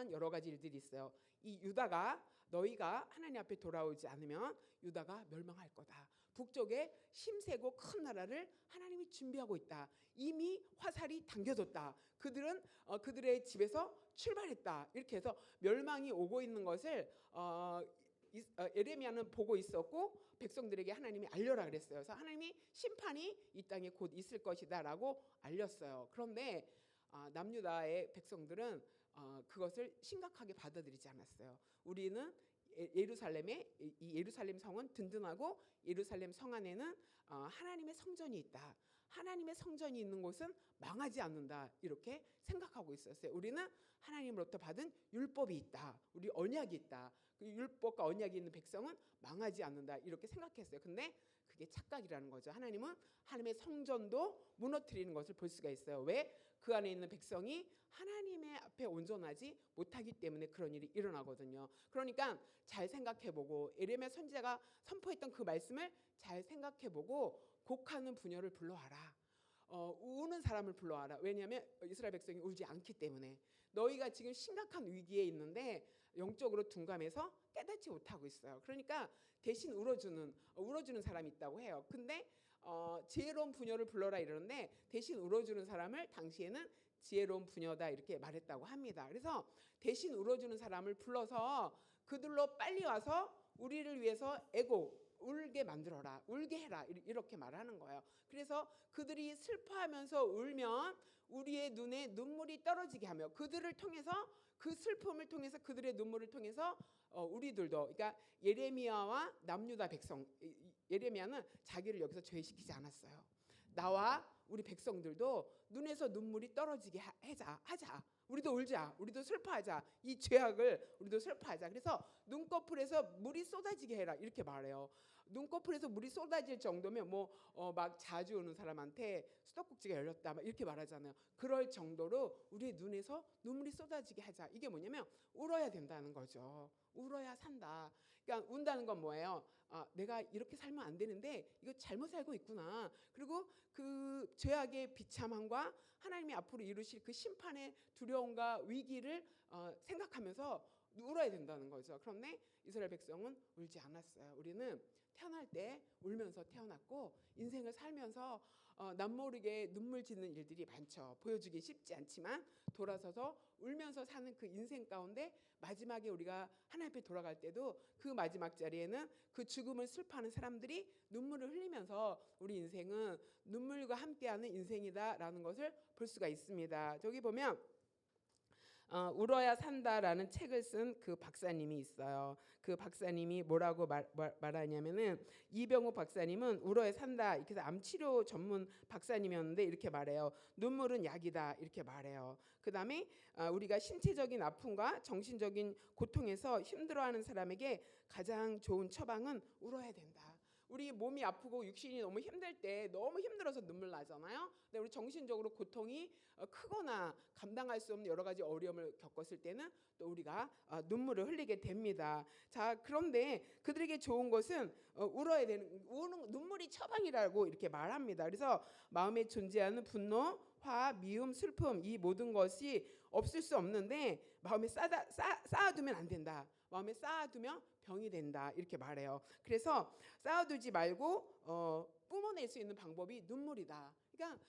일어난 여러 가지 일들이 있어요. 이 유다가 너희가 하나님 앞에 돌아오지 않으면 유다가 멸망할 거다. 북쪽에 힘세고 큰 나라를 하나님이 준비하고 있다. 이미 화살이 당겨졌다. 그들은 그들의 집에서 출발했다. 이렇게 해서 멸망이 오고 있는 것을 예레미야는 보고 있었고 백성들에게 하나님이 알려라 그랬어요. 그래서 하나님이 심판이 이 땅에 곧 있을 것이다라고 알렸어요. 그런데 남유다의 백성들은 그것을 심각하게 받아들이지 않았어요. 우리는 예루살렘에 이 예루살렘 성은 든든하고 예루살렘 성 안에는 하나님의 성전이 있다. 하나님의 성전이 있는 곳은 망하지 않는다. 이렇게 생각하고 있었어요. 우리는 하나님으로부터 받은 율법이 있다. 우리 언약이 있다. 그 율법과 언약이 있는 백성은 망하지 않는다. 이렇게 생각했어요. 근데 그게 착각이라는 거죠. 하나님은 하나님의 성전도 무너뜨리는 것을 볼 수가 있어요. 왜? 그 안에 있는 백성이 하나님의 앞에 온전하지 못하기 때문에 그런 일이 일어나거든요. 그러니까 잘 생각해보고 예레미야 선지자가 선포했던 그 말씀을 잘 생각해보고 곡하는 부녀를 불러와라. 우는 사람을 불러와라. 왜냐하면 이스라엘 백성이 울지 않기 때문에. 너희가 지금 심각한 위기에 있는데 영적으로 둔감해서 깨닫지 못하고 있어요. 그러니까 대신 울어주는 사람이 있다고 해요. 근데 지혜로운 부녀를 불러라 이러는데 대신 울어주는 사람을 당시에는 지혜로운 부녀다 이렇게 말했다고 합니다. 그래서 대신 울어주는 사람을 불러서 그들로 빨리 와서 우리를 위해서 울게 만들어라. 울게 해라. 이렇게 말하는 거예요. 그래서 그들이 슬퍼하면서 울면 우리의 눈에 눈물이 떨어지게 하며 그들을 통해서 그 슬픔을 통해서 그들의 눈물을 통해서 우리들도 그러니까 예레미야와 남유다 백성 예레미야는 자기를 여기서 죄시키지 않았어요. 나와 우리 백성들도 눈에서 눈물이 떨어지게 하자. 우리도 울자. 우리도 슬퍼하자. 이 죄악을 우리도 슬퍼하자. 그래서 눈꺼풀에서 물이 쏟아지게 해라. 이렇게 말해요. 눈꺼풀에서 물이 쏟아질 정도면 막 자주 우는 사람한테 수도꼭지가 열렸다. 막 이렇게 말하잖아요. 그럴 정도로 우리의 눈에서 눈물이 쏟아지게 하자. 이게 뭐냐면 울어야 된다는 거죠. 울어야 산다. 그러니까 운다는 건 뭐예요? 내가 이렇게 살면 안 되는데 이거 잘못 살고 있구나. 그리고 그 죄악의 비참함과 하나님이 앞으로 이루실 그 심판의 두려움과 위기를 생각하면서 울어야 된다는 거죠. 그런데 이스라엘 백성은 울지 않았어요. 우리는 태어날 때 울면서 태어났고 인생을 살면서 남모르게 눈물 짓는 일들이 많죠. 보여주기 쉽지 않지만 돌아서서 울면서 사는 그 인생 가운데 마지막에 우리가 하나님 앞에 돌아갈 때도 그 마지막 자리에는 그 죽음을 슬퍼하는 사람들이 눈물을 흘리면서 우리 인생은 눈물과 함께하는 인생이다라는 것을 볼 수가 있습니다. 저기 보면 울어야 산다라는 책을 쓴 그 박사님이 있어요. 그 박사님이 뭐라고 말하냐면은 이병욱 박사님은 울어야 산다 이렇게 해서 암치료 전문 박사님이었는데 이렇게 말해요. 눈물은 약이다 이렇게 말해요. 그다음에 우리가 신체적인 아픔과 정신적인 고통에서 힘들어하는 사람에게 가장 좋은 처방은 울어야 된다. 우리 몸이 아프고 육신이 너무 힘들 때 너무 힘들어서 눈물 나잖아요. 근데 우리 정신적으로 고통이 크거나 감당할 수 없는 여러 가지 어려움을 겪었을 때는 또 우리가 눈물을 흘리게 됩니다. 자, 그런데 그들에게 좋은 것은 울어야 되는 눈물이 처방이라고 이렇게 말합니다. 그래서 마음에 존재하는 분노, 화, 미움, 슬픔 이 모든 것이 없을 수 없는데 마음에 쌓아두면 안 된다. 마음에 쌓아두면 병이 된다 이렇게 말해요. 그래서 쌓아두지 말고 뿜어낼 수 있는 방법이 눈물이다. 그러니까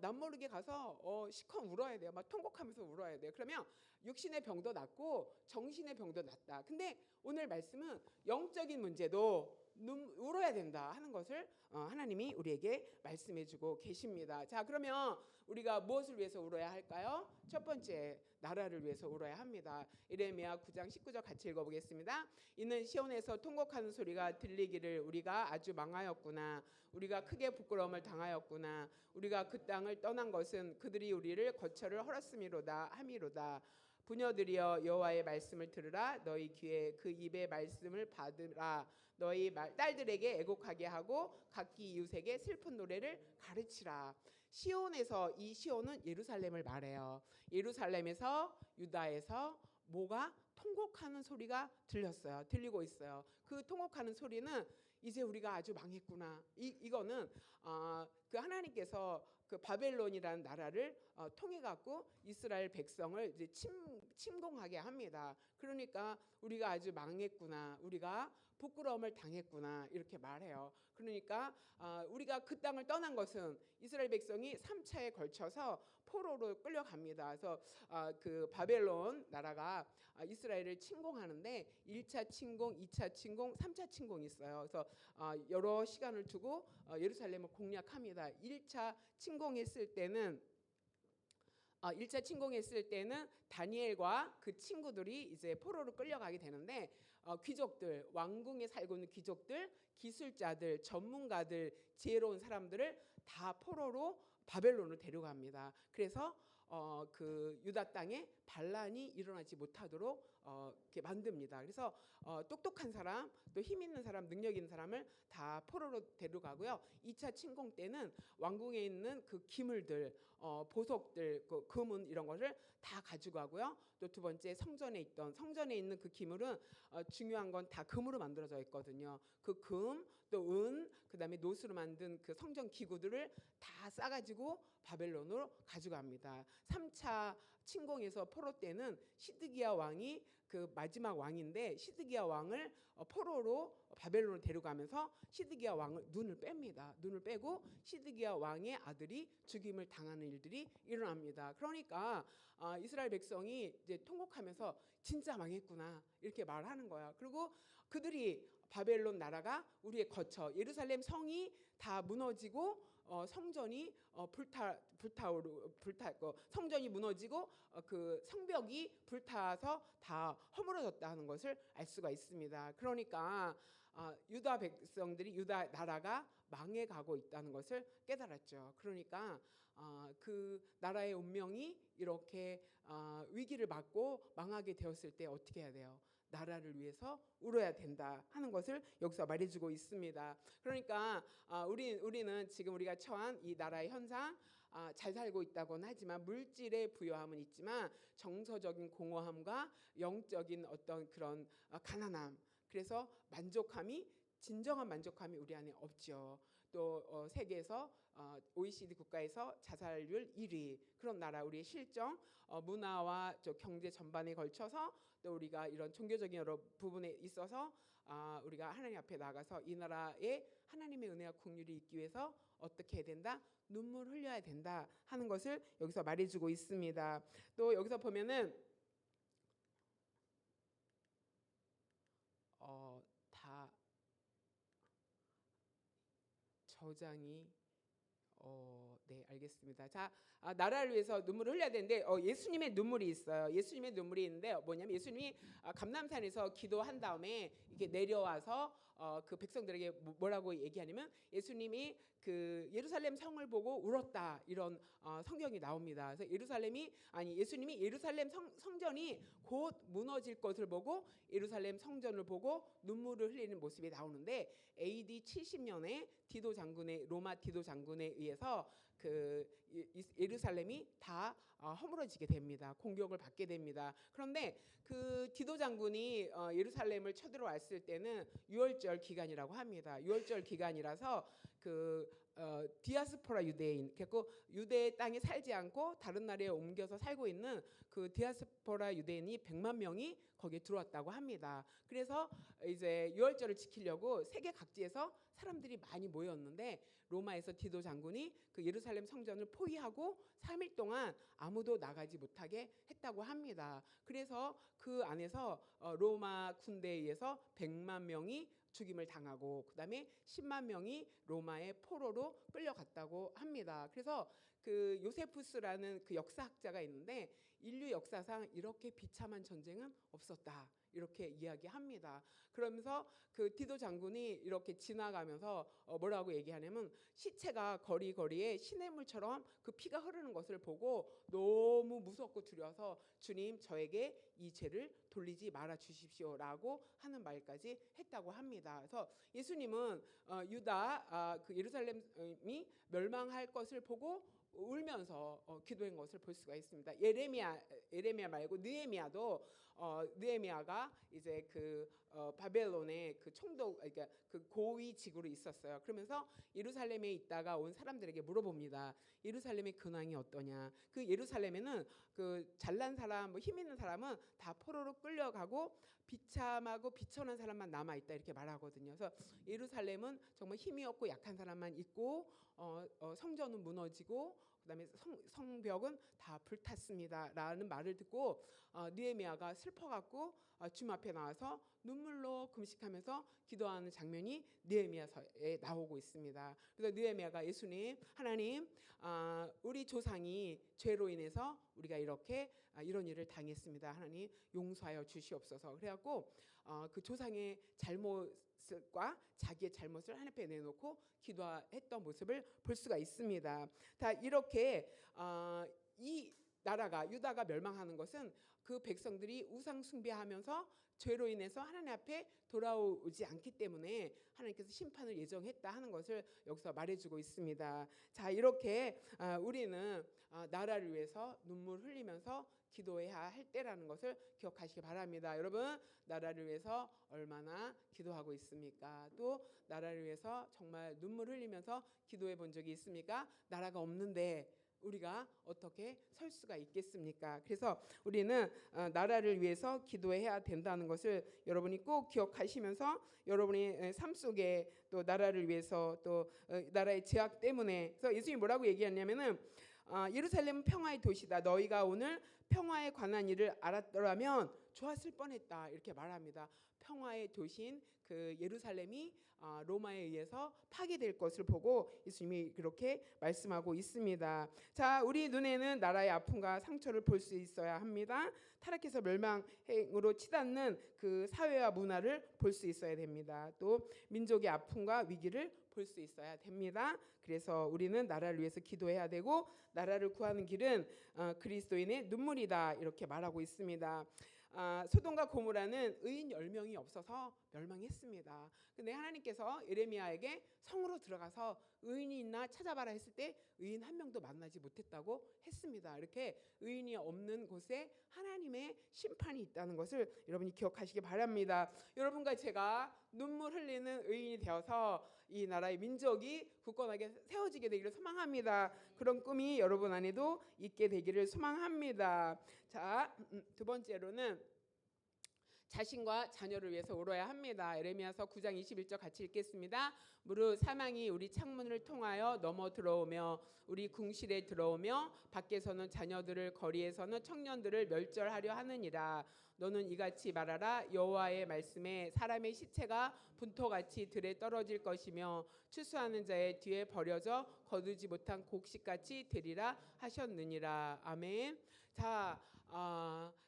남모르게 가서 시커 울어야 돼요. 막 통곡하면서 울어야 돼요. 그러면 육신의 병도 낫고 정신의 병도 낫다. 근데 오늘 말씀은 영적인 문제도 울어야 된다 하는 것을 하나님이 우리에게 말씀해주고 계십니다. 자, 그러면 우리가 무엇을 위해서 울어야 할까요? 첫 번째, 나라를 위해서 울어야 합니다. 예레미야 9장 19절 같이 읽어보겠습니다. 이는 시온에서 통곡하는 소리가 들리기를 우리가 아주 망하였구나. 우리가 크게 부끄러움을 당하였구나. 우리가 그 땅을 떠난 것은 그들이 우리를 거처를 헐었음이로다 함이로다. 부녀들이여 여호와의 말씀을 들으라. 너희 귀에 그 입의 말씀을 받으라. 너희 딸들에게 애곡하게 하고 각기 이웃에게 슬픈 노래를 가르치라. 시온에서 이 시온은 예루살렘을 말해요. 예루살렘에서 유다에서 뭐가 통곡하는 소리가 들리고 있어요. 그 통곡하는 소리는 이제 우리가 아주 망했구나. 이거는 그 하나님께서 그 바벨론이라는 나라를 통해 갖고 이스라엘 백성을 이제 침공하게 합니다. 그러니까 우리가 아주 망했구나, 우리가 부끄러움을 당했구나 이렇게 말해요. 그러니까 우리가 그 땅을 떠난 것은 이스라엘 백성이 3차에 걸쳐서 포로로 끌려갑니다. 그래서 그 바벨론 나라가 이스라엘을 침공하는데 1차 침공, 2차 침공, 3차 침공이 있어요. 그래서 여러 시간을 두고 예루살렘을 공략합니다. 1차 침공했을 때는 1차 침공했을 때는 다니엘과 그 친구들이 이제 포로로 끌려가게 되는데 귀족들, 왕궁에 살고 있는 귀족들, 기술자들, 전문가들, 지혜로운 사람들을 다 포로로 바벨론으로 데려갑니다. 그래서 그 유다 땅에 반란이 일어나지 못하도록 이렇게 만듭니다. 그래서 똑똑한 사람, 또 힘 있는 사람, 능력 있는 사람을 다 포로로 데려가고요. 2차 침공 때는 왕궁에 있는 그 기물들, 보석들, 그 금은 이런 것을 다 가져가고요. 또 두 번째 성전에 있는 그 기물은 중요한 건 다 금으로 만들어져 있거든요. 그 금, 또 은, 그다음에 노스로 만든 그 성전 기구들을 다 싸가지고 바벨론으로 가져갑니다. 3차 침공에서 포로 때는 시드기야 왕이 그 마지막 왕인데 시드기야 왕을 포로로 바벨론으로 데려가면서 시드기야 왕을 눈을 뺍니다. 눈을 빼고 시드기야 왕의 아들이 죽임을 당하는 일들이 일어납니다. 그러니까 이스라엘 백성이 이제 통곡하면서 진짜 망했구나 이렇게 말하는 거야. 그리고 그들이 바벨론 나라가 우리의 거처, 예루살렘 성이 다 무너지고 성전이 성전이 무너지고 그 성벽이 불타서 다 허물어졌다는 것을 알 수가 있습니다. 그러니까 유다 백성들이 유다 나라가 망해가고 있다는 것을 깨달았죠. 그러니까 그 나라의 운명이 이렇게 위기를 맞고 망하게 되었을 때 어떻게 해야 돼요? 나라를 위해서 울어야 된다 하는 것을 여기서 말해주고 있습니다. 그러니까 우리는 지금 우리가 처한 이 나라의 현상 잘 살고 있다고는 하지만 물질의 부요함은 있지만 정서적인 공허함과 영적인 어떤 그런 가난함, 그래서 진정한 만족함이 우리 안에 없죠. 또 세계에서 OECD 국가에서 자살률 1위 그런 나라, 우리의 실정, 문화와 경제 전반에 걸쳐서 또 우리가 이런 종교적인 여러 부분에 있어서 우리가 하나님 앞에 나가서 이 나라에 하나님의 은혜와 긍휼이 있기 위해서 어떻게 해야 된다? 눈물 흘려야 된다 하는 것을 여기서 말해주고 있습니다. 또 여기서 보면은 다 저장이 네, 알겠습니다. 자, 나라를 위해서 눈물을 흘려야 되는데 예수님의 눈물이 있어요. 예수님의 눈물이 있는데 뭐냐면 예수님이 감람산에서 기도한 다음에 이렇게 내려와서 그 백성들에게 뭐라고 얘기하냐면 예수님이 그 예루살렘 성을 보고 울었다 이런 성경이 나옵니다. 그래서 예수님이 예루살렘 성전이 곧 무너질 것을 보고 예루살렘 성전을 보고 눈물을 흘리는 모습이 나오는데 AD 70년에 로마 디도 장군에 의해서 그 예루살렘이 다 허물어지게 됩니다. 공격을 받게 됩니다. 그런데 그 디도 장군이 예루살렘을 쳐들어왔을 때는 유월절 기간이라고 합니다. 유월절 기간이라서 그 디아스포라 유대인, 그리고 유대 땅에 살지 않고 다른 나라에 옮겨서 살고 있는 그 디아스포라 유대인이 100만 명이 거기에 들어왔다고 합니다. 그래서 이제 유월절을 지키려고 세계 각지에서 사람들이 많이 모였는데 로마에서 디도 장군이 그 예루살렘 성전을 포위하고 3일 동안 아무도 나가지 못하게 했다고 합니다. 그래서 그 안에서 로마 군대에 의해서 100만 명이 죽임을 당하고 그다음에 10만 명이 로마의 포로로 끌려갔다고 합니다. 그래서 그 요세푸스라는 그 역사학자가 있는데 인류 역사상 이렇게 비참한 전쟁은 없었다. 이렇게 이야기합니다. 그러면서 그 디도 장군이 이렇게 지나가면서 뭐라고 얘기하냐면 시체가 거리거리에 시냇물처럼 그 피가 흐르는 것을 보고 너무 무섭고 두려워서 주님 저에게 이 죄를 돌리지 말아 주십시오라고 하는 말까지 했다고 합니다. 그래서 예수님은 유다 그 예루살렘이 멸망할 것을 보고 울면서 기도한 것을 볼 수가 있습니다. 예레미야 말고 느헤미야도 느헤미야가 이제 그 바벨론의 그 총독, 그러니까 그 고위 직으로 있었어요. 그러면서 예루살렘에 있다가 온 사람들에게 물어봅니다. 예루살렘의 근황이 어떠냐? 그 예루살렘에는 그 잘난 사람, 뭐 힘 있는 사람은 다 포로로 끌려가고 비참하고 비천한 사람만 남아 있다 이렇게 말하거든요. 그래서 예루살렘은 정말 힘이 없고 약한 사람만 있고 성전은 무너지고 그다음에 성벽은 다 불탔습니다라는 말을 듣고 느헤미야가 슬퍼갖고 주님 앞에 나와서 눈물로 금식하면서 기도하는 장면이 느헤미야서에 나오고 있습니다. 그래서 느헤미야가 예수님, 하나님, 우리 조상이 죄로 인해서 우리가 이렇게 이런 일을 당했습니다. 하나님 용서하여 주시옵소서. 그래갖고 그 조상의 잘못과 자기의 잘못을 하나님 앞에 내놓고 기도했던 모습을 볼 수가 있습니다. 다 이렇게 이 나라가 유다가 멸망하는 것은 그 백성들이 우상 숭배하면서 죄로 인해서 하나님 앞에 돌아오지 않기 때문에 하나님께서 심판을 예정했다 하는 것을 여기서 말해주고 있습니다. 자, 이렇게 우리는 나라를 위해서 눈물 흘리면서 기도해야 할 때라는 것을 기억하시기 바랍니다. 여러분, 나라를 위해서 얼마나 기도하고 있습니까? 또 나라를 위해서 정말 눈물 흘리면서 기도해 본 적이 있습니까? 나라가 없는데 우리가 어떻게 설 수가 있겠습니까? 그래서 우리는 나라를 위해서 기도해야 된다는 것을 여러분이 꼭 기억하시면서 여러분의 삶 속에 또 나라를 위해서 또 나라의 제약 때문에, 그래서 예수님이 뭐라고 얘기하냐면은 예루살렘은 평화의 도시다. 너희가 오늘 평화에 관한 일을 알았더라면 좋았을 뻔했다 이렇게 말합니다. 평화의 도시인 그 예루살렘이 로마에 의해서 파괴될 것을 보고 예수님이 그렇게 말씀하고 있습니다. 자, 우리 눈에는 나라의 아픔과 상처를 볼 수 있어야 합니다. 타락해서 멸망으로 치닫는 그 사회와 문화를 볼 수 있어야 됩니다. 또 민족의 아픔과 위기를 볼 수 있어야 됩니다. 그래서 우리는 나라를 위해서 기도해야 되고 나라를 구하는 길은 그리스도인의 눈물이다 이렇게 말하고 있습니다. 소돔과 고모라는 의인 10명이 없어서 멸망했습니다. 근데 하나님께서 예레미야에게 성으로 들어가서 의인이 있나 찾아봐라 했을 때 의인 한 명도 만나지 못했다고 했습니다. 이렇게 의인이 없는 곳에 하나님의 심판이 있다는 것을 여러분이 기억하시기 바랍니다. 여러분과 제가 눈물 흘리는 의인이 되어서 이 나라의 민족이 굳건하게 세워지게 되기를 소망합니다. 그런 꿈이 여러분 안에도 있게 되기를 소망합니다. 자, 두 번째로는 자신과 자녀를 위해서 울어야 합니다. 예레미야서 9장 21절 같이 읽겠습니다. 무릇 사망이 우리 창문을 통하여 넘어 들어오며 우리 궁실에 들어오며 밖에서는 자녀들을 거리에서는 청년들을 멸절하려 하느니라. 너는 이같이 말하라. 여호와의 말씀에 사람의 시체가 분토같이 들에 떨어질 것이며 추수하는 자의 뒤에 버려져 거두지 못한 곡식같이 되리라 하셨느니라. 아멘. 자,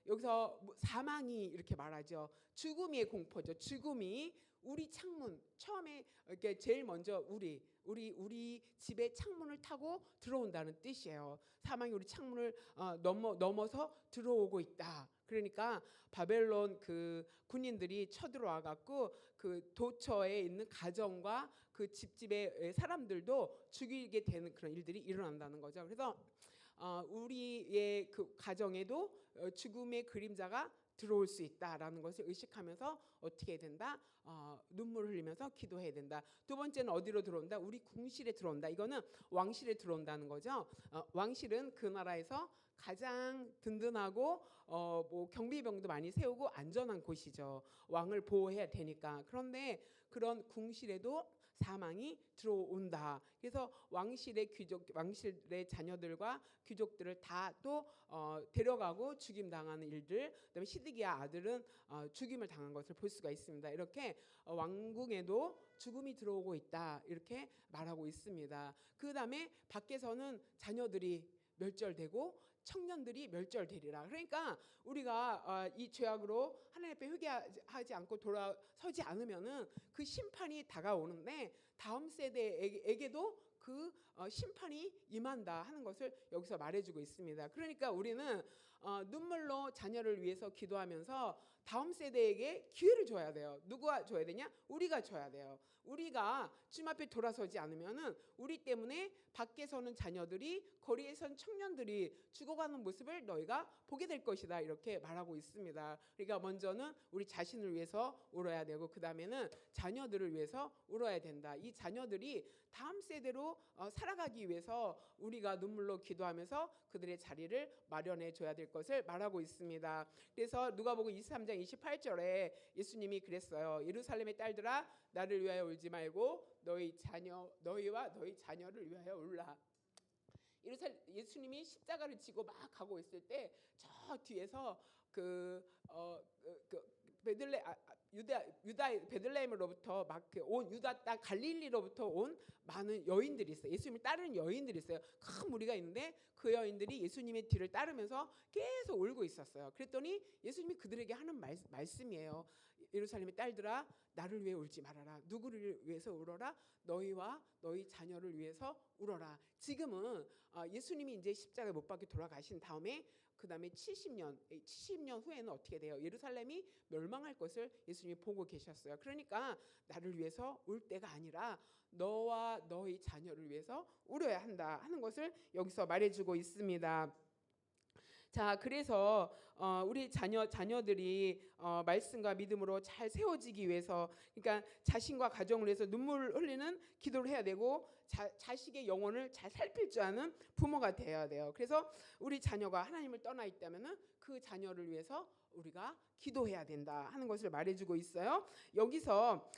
여기서 사망이 이렇게 말하죠. 죽음의 공포죠. 죽음이 우리 창문, 처음에 이렇게 제일 먼저 우리 집의 창문을 타고 들어온다는 뜻이에요. 사망이 우리 창문을 넘어서 들어오고 있다. 그러니까 바벨론 그 군인들이 쳐들어와 갖고 그 도처에 있는 가정과 그 집집의 사람들도 죽이게 되는 그런 일들이 일어난다는 거죠. 그래서 우리의 그 가정에도 죽음의 그림자가 들어올 수 있다라는 것을 의식하면서 어떻게 해야 된다? 눈물 흘리면서 기도해야 된다. 두 번째는 어디로 들어온다? 우리 궁실에 들어온다. 이거는 왕실에 들어온다는 거죠. 왕실은 그 나라에서 가장 든든하고 뭐 경비병도 많이 세우고 안전한 곳이죠. 왕을 보호해야 되니까. 그런데 그런 궁실에도 사망이 들어온다. 그래서 왕실의 자녀들과 귀족들을 다 또 데려가고 죽임 당하는 일들. 그다음에 시드기야 아들은 죽임을 당한 것을 볼 수가 있습니다. 이렇게 왕궁에도 죽음이 들어오고 있다. 이렇게 말하고 있습니다. 그다음에 밖에서는 자녀들이 멸절되고 청년들이 멸절되리라. 그러니까 우리가 이 죄악으로 하나님 앞에 회개하지 않고 돌아서지 않으면은 그 심판이 다가오는데 다음 세대에게도 그 심판이 임한다 하는 것을 여기서 말해주고 있습니다. 그러니까 우리는 눈물로 자녀를 위해서 기도하면서 다음 세대에게 기회를 줘야 돼요. 누가 줘야 되냐? 우리가 줘야 돼요. 우리가 주님 앞에 돌아서지 않으면은 우리 때문에 밖에 서는 자녀들이, 거리에 선 청년들이 죽어가는 모습을 너희가 보게 될 것이다, 이렇게 말하고 있습니다. 그러니까 먼저는 우리 자신을 위해서 울어야 되고, 그 다음에는 자녀들을 위해서 울어야 된다. 이 자녀들이 다음 세대로 살아가기 위해서 우리가 눈물로 기도하면서 그들의 자리를 마련해 줘야 될 것을 말하고 있습니다. 그래서 누가복음 23장 28절에 예수님이 그랬어요. 예루살렘의 딸들아, 나를 위하여 울지 말고 너희와 너희 자녀를 위하여 울라. 예수님이 십자가를 지고 막 가고 있을 때 저 뒤에서 유다 베들레헴으로부터 막 온 유다 땅 갈릴리로부터 온 많은 여인들이 있어요. 예수님을 따르는 여인들이 있어요. 큰 무리가 있는데 그 여인들이 예수님의 뒤를 따르면서 계속 울고 있었어요. 그랬더니 예수님이 그들에게 하는 말씀이에요. 예루살렘의 딸들아, 나를 위해 울지 말아라. 누구를 위해서 울어라? 너희와 너희 자녀를 위해서 울어라. 지금은 예수님이 이제 십자가에 못 박혀 돌아가신 다음에 그 다음에 70년 후에는 어떻게 돼요? 예루살렘이 멸망할 것을 예수님이 보고 계셨어요. 그러니까 나를 위해서 울 때가 아니라 너와 너희 자녀를 위해서 울어야 한다 하는 것을 여기서 말해주고 있습니다. 자, 그래서 우리 자녀들이 말씀과 믿음으로 잘 세워지기 위해서, 그러니까 자신과 가정을 위해서 눈물을 흘리는 기도를 해야 되고, 자식의 영혼을 잘 살필 줄 아는 부모가 되어야 돼요. 그래서 우리 자녀가 하나님을 떠나 있다면은 그 자녀를 위해서 우리가 기도해야 된다 하는 것을 말해주고 있어요. 여기서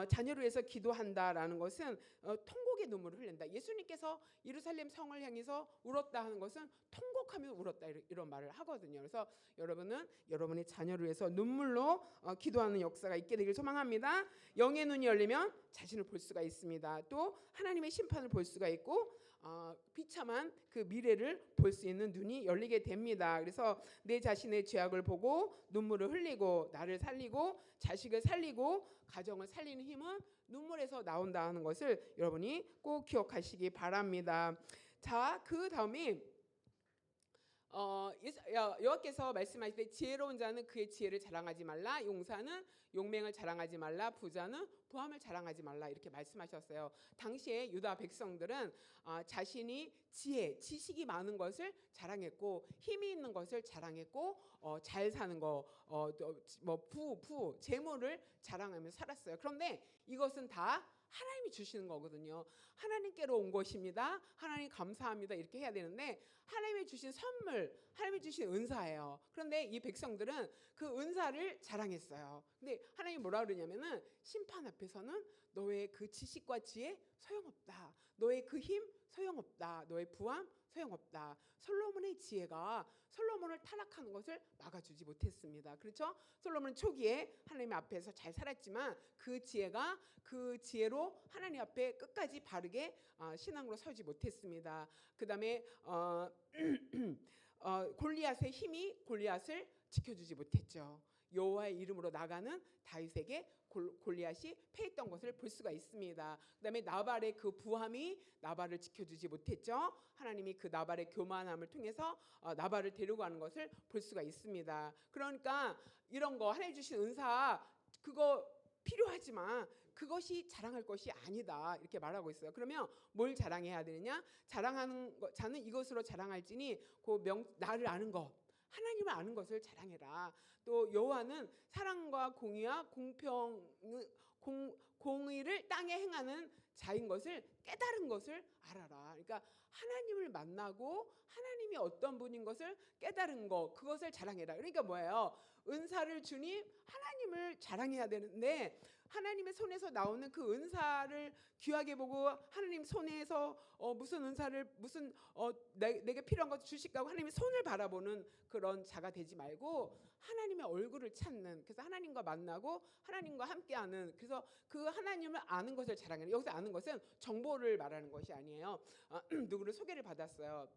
자녀를 위해서 기도한다라는 것은 통곡의 눈물을 흘린다. 예수님께서 예루살렘 성을 향해서 울었다 하는 것은 통곡하며 울었다, 이런 말을 하거든요. 그래서 여러분은 여러분의 자녀를 위해서 눈물로 기도하는 역사가 있게 되길 소망합니다. 영의 눈이 열리면 자신을 볼 수가 있습니다. 또 하나님의 심판을 볼 수가 있고 비참한 그 미래를 볼 수 있는 눈이 열리게 됩니다. 그래서 내 자신의 죄악을 보고 눈물을 흘리고 나를 살리고 자식을 살리고 가정을 살리는 힘은 눈물에서 나온다 하는 것을 여러분이 꼭 기억하시기 바랍니다. 자, 그 다음에 여호와께서 말씀하실 때 지혜로운 자는 그의 지혜를 자랑하지 말라, 용사는 용맹을 자랑하지 말라, 부자는 부함을 자랑하지 말라, 이렇게 말씀하셨어요. 당시에 유다 백성들은 자신이 지식이 많은 것을 자랑했고, 힘이 있는 것을 자랑했고, 잘 사는 거, 재물을 자랑하면서 살았어요. 그런데 이것은 다 하나님이 주시는 거거든요. 하나님께로 온 것입니다. 하나님 감사합니다, 이렇게 해야 되는데 하나님이 주신 선물, 하나님이 주신 은사예요. 그런데 이 백성들은 그 은사를 자랑했어요. 근데 하나님이 뭐라 그러냐면은 심판 앞에서는 너의 그 지식과 지혜 소용없다. 너의 그 힘 소용없다. 너의 부함 소용없다. 솔로몬의 지혜가 솔로몬을 타락하는 것을 막아주지 못했습니다. 그렇죠? 솔로몬은 초기에 하나님 앞에서 잘 살았지만 그 지혜로 하나님 앞에 끝까지 바르게 신앙으로 서지 못했습니다. 그 다음에 골리앗의 힘이 골리앗을 지켜주지 못했죠. 여호와의 이름으로 나가는 다윗에게 골리앗이 패했던 것을 볼 수가 있습니다. 그다음에 나발의 그 부함이 나발을 지켜주지 못했죠. 하나님이 그 나발의 교만함을 통해서 나발을 데려가는 것을 볼 수가 있습니다. 그러니까 이런 거 하나님 주신 은사 그거 필요하지만 그것이 자랑할 것이 아니다, 이렇게 말하고 있어요. 그러면 뭘 자랑해야 되느냐? 자랑하는 것, 자는 이것으로 자랑할지니 나를 아는 것, 하나님을 아는 것을 자랑해라. 또 여호와는 사랑과 공의와 공의를 땅에 행하는 자인 것을 깨달은 것을 알아라. 그러니까 하나님을 만나고 하나님이 어떤 분인 것을 깨달은 것, 그것을 자랑해라. 그러니까 뭐예요? 은사를 주님 하나님을 자랑해야 되는데 하나님의 손에서 나오는 그 은사를 귀하게 보고 하나님 손에서 무슨 은사를 내게 필요한 것 주실까 하고 하나님의 손을 바라보는 그런 자가 되지 말고 하나님의 얼굴을 찾는, 그래서 하나님과 만나고 하나님과 함께하는, 그래서 그 하나님을 아는 것을 자랑해요. 여기서 아는 것은 정보를 말하는 것이 아니에요. 누구를 소개를 받았어요.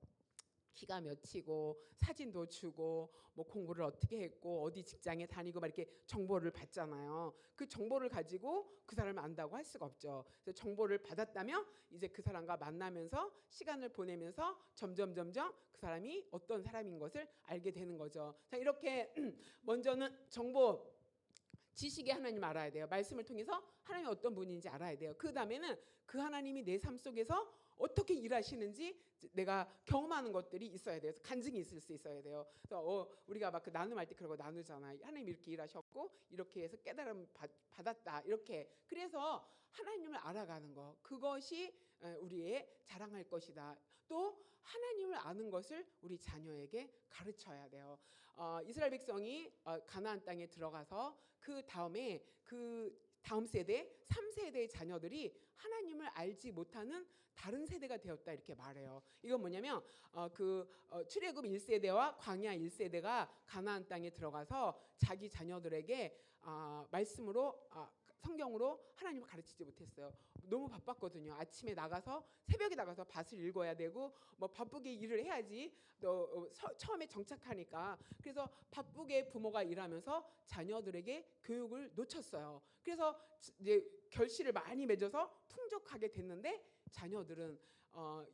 키가 몇이고 사진도 주고 뭐 공부를 어떻게 했고 어디 직장에 다니고 막 이렇게 정보를 받잖아요. 그 정보를 가지고 그 사람을 안다고 할 수가 없죠. 그래서 정보를 받았다면 이제 그 사람과 만나면서 시간을 보내면서 점점 그 사람이 어떤 사람인 것을 알게 되는 거죠. 자, 이렇게 먼저는 정보 지식의 하나님 알아야 돼요. 말씀을 통해서 하나님이 어떤 분인지 알아야 돼요. 그 다음에는 그 하나님이 내 삶 속에서 어떻게 일하시는지 내가 경험하는 것들이 있어야 돼요. 간증이 있을 수 있어야 돼요. 그래서 우리가 막 그 나눔할 때 그러고 나누잖아요. 하나님 이렇게 일하셨고 이렇게 해서 깨달음 받았다. 이렇게 그래서 하나님을 알아가는 거 그것이 우리의 자랑할 것이다. 또 하나님을 아는 것을 우리 자녀에게 가르쳐야 돼요. 이스라엘 백성이 가나안 땅에 들어가서 그 다음에 그 다음 세대 3세대의 자녀들이 하나님을 알지 못하는 다른 세대가 되었다 이렇게 말해요. 이건 뭐냐면 출애굽 1세대와 광야 1세대가 가나안 땅에 들어가서 자기 자녀들에게 말씀으로 성경으로 하나님을 가르치지 못했어요. 너무 바빴거든요. 아침에 나가서 새벽에 나가서 밭을 읽어야 되고 뭐 바쁘게 일을 해야지 또 처음에 정착하니까 그래서 바쁘게 부모가 일하면서 자녀들에게 교육을 놓쳤어요. 그래서 이제 결실을 많이 맺어서 풍족하게 됐는데 자녀들은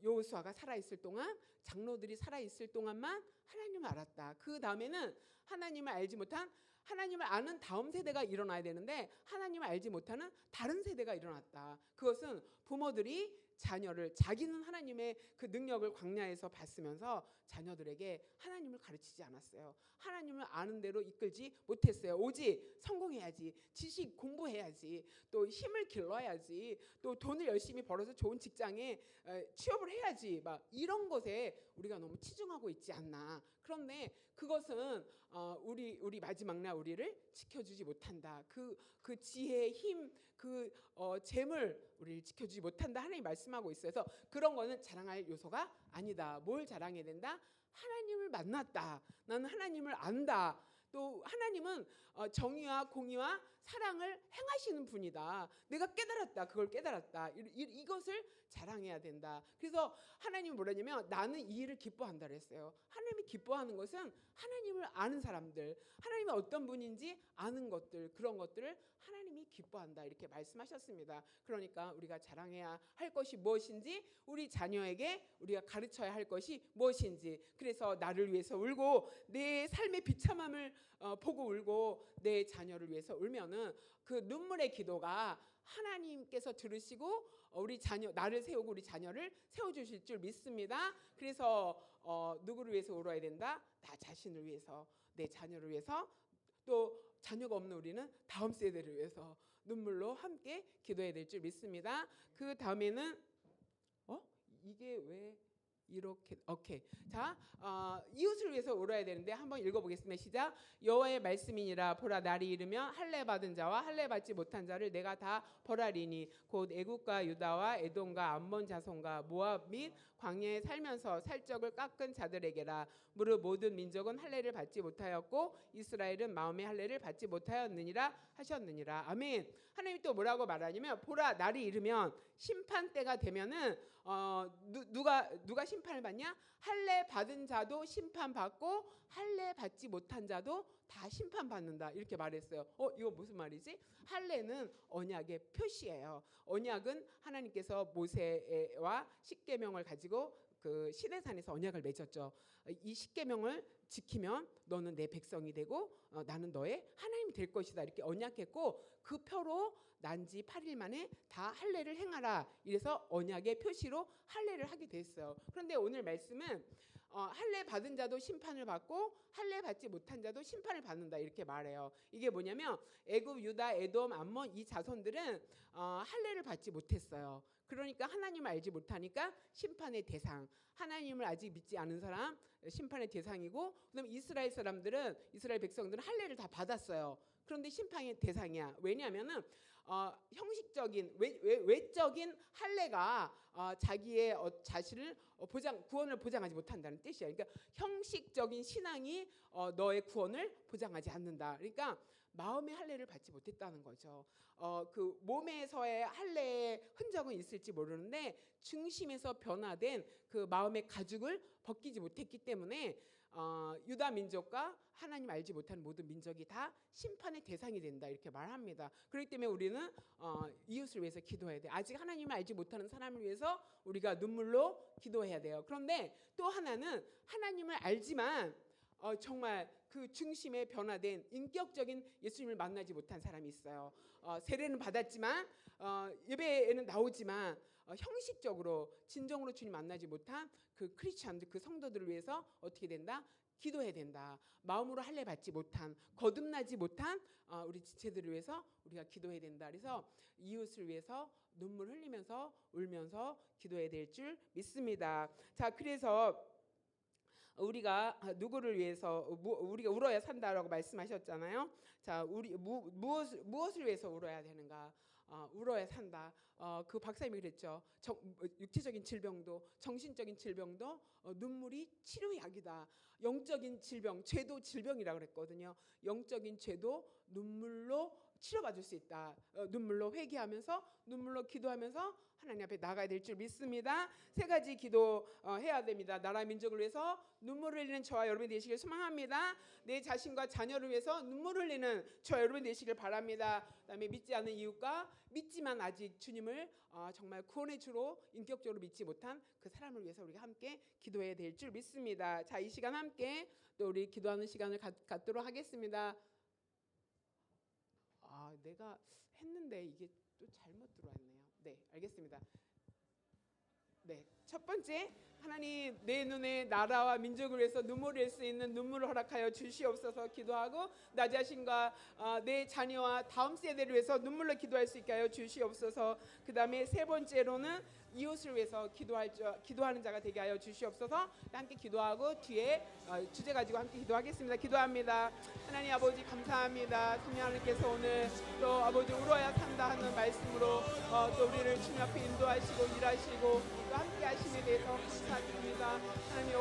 여호수아가 살아있을 동안 장로들이 살아있을 동안만 하나님을 알았다. 그 다음에는 하나님을 알지 못한 하나님을 아는 다음 세대가 일어나야 되는데 하나님을 알지 못하는 다른 세대가 일어났다. 그것은 부모들이 자녀를 자기는 하나님의 그 능력을 광야에서 봤으면서 자녀들에게 하나님을 가르치지 않았어요. 하나님을 아는 대로 이끌지 못했어요. 오직 성공해야지, 지식 공부해야지, 또 힘을 길러야지, 또 돈을 열심히 벌어서 좋은 직장에 취업을 해야지, 막 이런 것에 우리가 너무 치중하고 있지 않나. 그런데 그것은 우리 마지막 날 우리를 지켜주지 못한다. 그 지혜, 힘, 재물 우리를 지켜주지 못한다. 하나님 말씀하고 있어요. 그래서 그런 거는 자랑할 요소가 아니다. 뭘 자랑해야 된다? 하나님을 만났다. 나는 하나님을 안다. 또 하나님은 정의와 공의와 사랑을 행하시는 분이다. 내가 깨달았다. 그걸 깨달았다. 이것을 자랑해야 된다. 그래서 하나님이 뭐라냐면 나는 이 일을 기뻐한다 그랬어요. 하나님이 기뻐하는 것은 하나님을 아는 사람들, 하나님이 어떤 분인지 아는 것들, 그런 것들을 하나님이 기뻐한다 이렇게 말씀하셨습니다. 그러니까 우리가 자랑해야 할 것이 무엇인지, 우리 자녀에게 우리가 가르쳐야 할 것이 무엇인지. 그래서 나를 위해서 울고 내 삶의 비참함을 보고 울고 내 자녀를 위해서 울면은 그 눈물의 기도가 하나님께서 들으시고 우리 자녀, 나를 세우고 우리 자녀를 세워주실 줄 믿습니다. 그래서 누구를 위해서 울어야 된다? 나 자신을 위해서, 내 자녀를 위해서, 또 자녀가 없는 우리는 다음 세대를 위해서 눈물로 함께 기도해야 될 줄 믿습니다. 그 다음에는 이게 왜 이렇게 오케이. 자, 이웃을 위해서 울어야 되는데 한번 읽어보겠습니다. 시작. 여호와의 말씀이니라. 보라, 날이 이르면 할례 받은 자와 할례 받지 못한 자를 내가 다 벌하리니 곧 애굽과 유다와 에돔과 암몬 자손과 모압 및 광야에 살면서 살적을 깎은 자들에게라. 무릇 모든 민족은 할례를 받지 못하였고 이스라엘은 마음의 할례를 받지 못하였느니라 하셨느니라. 아멘. 하나님이 또 뭐라고 말하냐면 보라, 날이 이르면 심판 때가 되면은 누가 심판을 받냐? 할례 받은 자도 심판받고 할례 받지 못한 자도 다 심판받는다 이렇게 말했어요. 이거 무슨 말이지? 할례는 언약의 표시예요. 언약은 하나님께서 모세와 십계명을 가지고 그 시내산에서 언약을 맺었죠. 이 십계명을 지키면 너는 내 백성이 되고 나는 너의 하나님이 될 것이다 이렇게 언약했고 그 표로 난지 8일 만에 다 할례를 행하라. 이래서 언약의 표시로 할례를 하게 됐어요. 그런데 오늘 말씀은 할례 받은 자도 심판을 받고 할례 받지 못한 자도 심판을 받는다 이렇게 말해요. 이게 뭐냐면 애굽, 유다, 에돔, 암몬 이 자손들은 할례를 받지 못했어요. 그러니까 하나님을 알지 못하니까 심판의 대상, 하나님을 아직 믿지 않은 사람 심판의 대상이고, 그다음에 이스라엘 사람들은, 이스라엘 백성들은 할례를 다 받았어요. 그런데 심판의 대상이야. 왜냐하면은 형식적인 외적인 할례가 자기의 자신을 구원을 보장하지 못한다는 뜻이야. 그러니까 형식적인 신앙이 너의 구원을 보장하지 않는다. 그러니까 마음의 할례를 받지 못했다는 거죠. 그 몸에서의 할례의 흔적은 있을지 모르는데 중심에서 변화된 그 마음의 가죽을 벗기지 못했기 때문에 유다 민족과 하나님 알지 못하는 모든 민족이 다 심판의 대상이 된다 이렇게 말합니다. 그렇기 때문에 우리는 이웃을 위해서 기도해야 돼. 아직 하나님을 알지 못하는 사람을 위해서 우리가 눈물로 기도해야 돼요. 그런데 또 하나는 하나님을 알지만 정말 그 중심에 변화된 인격적인 예수님을 만나지 못한 사람이 있어요. 세례는 받았지만 예배에는 나오지만 형식적으로 진정으로 주님 만나지 못한 그 크리스찬들, 그 성도들을 위해서 어떻게 된다? 기도해야 된다. 마음으로 할례 받지 못한, 거듭나지 못한 우리 지체들을 위해서 우리가 기도해야 된다. 그래서 이웃을 위해서 눈물 흘리면서 울면서 기도해야 될 줄 믿습니다. 자, 그래서 우리가 누구를 위해서 우리가 울어야 산다라고 말씀하셨잖아요. 자, 우리 무엇을 위해서 울어야 되는가? 울어야 산다. 그 박사님이 그랬죠. 육체적인 질병도 정신적인 질병도 눈물이 치료약이다. 영적인 질병, 죄도 질병이라고 그랬거든요. 영적인 죄도 눈물로 치료받을 수 있다. 눈물로 회개하면서 눈물로 기도하면서 하나님 앞에 나가야 될 줄 믿습니다. 세 가지 기도해야 됩니다. 나라 민족을 위해서 눈물을 흘리는 저와 여러분이 되시길 소망합니다. 내 자신과 자녀를 위해서 눈물을 흘리는 저와 여러분이 되시길 바랍니다. 그다음에 믿지 않는 이웃과 믿지만 아직 주님을 정말 구원의 주로 인격적으로 믿지 못한 그 사람을 위해서 우리가 함께 기도해야 될 줄 믿습니다. 자, 이 시간 함께 또 우리 기도하는 시간을 갖도록 하겠습니다. 내가 했는데 이게 또 잘못 들어왔네요. 네, 알겠습니다. 네, 첫 번째, 하나님 내 눈에 나라와 민족을 위해서 눈물을 흘릴 수 있는 눈물을 허락하여 주시옵소서 기도하고 나 자신과 내 자녀와 다음 세대를 위해서 눈물로 기도할 수 있게 하여 주시옵소서. 그 다음에 세 번째로는 이웃을 위해서 기도하는 자가 되게 하여 주시옵소서. 함께 기도하고 뒤에 주제 가지고 함께 기도하겠습니다. 기도합니다. 하나님 아버지 감사합니다. 성령 하나님께서 오늘 또 아버지 울어야 산다 하는 말씀으로 또 우리를 주님 앞에 인도하시고 일하시고 또 함께 하심에 대해서 감사드립니다. 하나님